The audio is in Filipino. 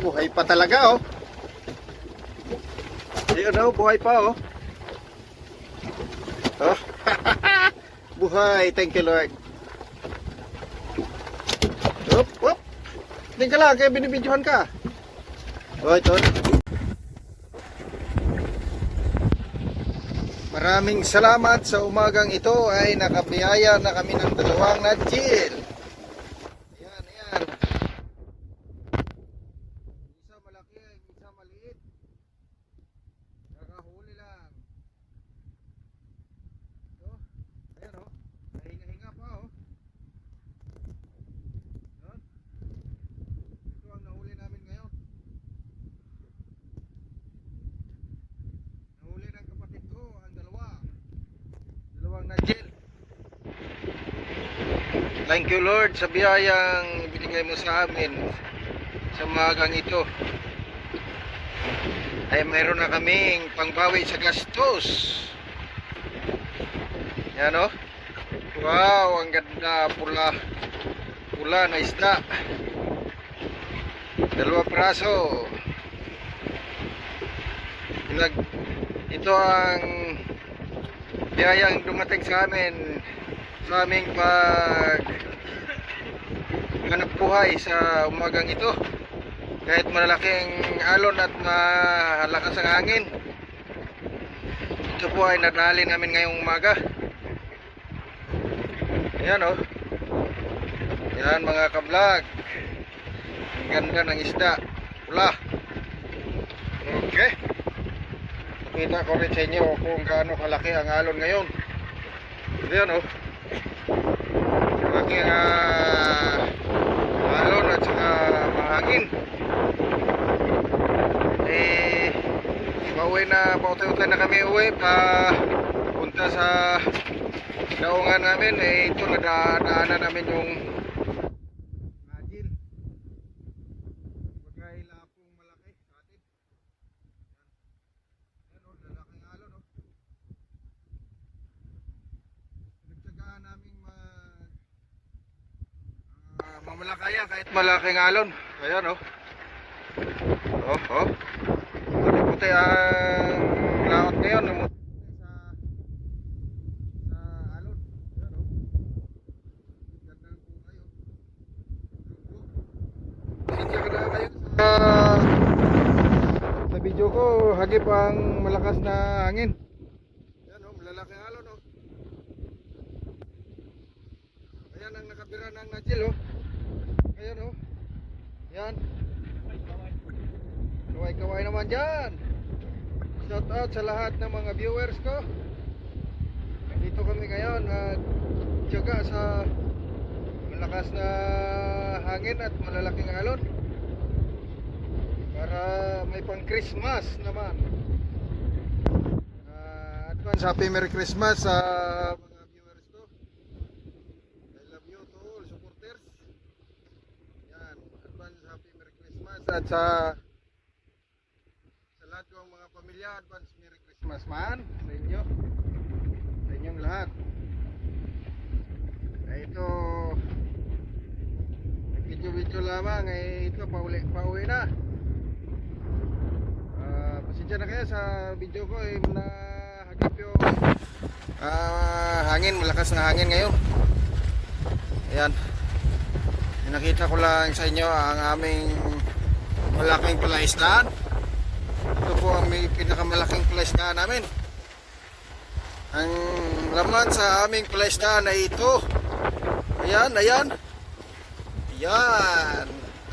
Buhay pa talaga, oh. Ayun, oh, buhay pa, oh. Oh. Buhay, thank you, Lord. Up, up. Tingin ka lang, kaya binibidyohan ka. Oh, ito. Maraming salamat sa umagang ito ay nakabiyaya na kami ng dalawang Najil. Ayan, ayan. Isa malaki, isa maliit. Nakahuli lang. So, ayan, oh. Nahinga-hinga pa, oh. Ayan. Ito ang nahuli namin ngayon. Nahuli ng kapatid ko ang dalawang Najil. Thank you, Lord, sa biyayang binigay mo sa amin sa umagang ito. Ay mayroon na kaming pangbawi sa gastos. Yan, oh. Wow, ang ganda, pula na isda. 2 praso. Ito ang biyayang dumating sa amin sa aming hanap buhay sa umagang ito. Kahit malalaking alon at malakas ang hangin, ito po ay nadali namin ngayong umaga. Ayan, oh. Ayan, mga kablog, ang ganda ng isda, pula. Okay, pakita ko rin sa inyo kung gaano kalaki ang alon ngayon. Ayan, oh. Malaki ang alon at saka mahangin. Pautay-utay na kami uwi punta sa daungan namin. Ito nadaanan namin yung Najil. Bagay lapong malaki sa atin. Yan, oh, lalaking alon, oh. Nagtsagaan namin mamalakaya kahit malaking alon. Ayan, oh. Oh, oh. Puti ang laot ngayon sa alon. Ayan, oh. Ganda po kayo. Pasensya ka na kayo sa video ko. Hagip ang malakas na hangin. Ayan, oh, malalaking alon, oh. Ayan ang nakabira ng Najil, oh. Ayan, oh. Yan. Kaway-kaway naman dyan. Shout out sa lahat ng mga viewers ko. Dito kami ngayon nagtiyaga sa malakas na hangin at malalaking alon para may pang Christmas naman. Advance happy Merry Christmas sa mga viewers ko. I love you to all supporters. Yan, advance happy Merry Christmas at sa lahat ng mga pamilya, advance Merry Christmas man sa inyo, sa inyong lahat. Ito video lamang, ito pauwi na. Pasensya na kayo sa video ko, nahagip yung hangin, malakas na hangin ngayon. Ayan, nakita ko lang sa inyo ang aming malaking palaisdaan. Ito po ang may pinakamalaking palaisdaan namin. Ang laman sa aming palaisdaan ay ito. Ayan, ayan. Ayan.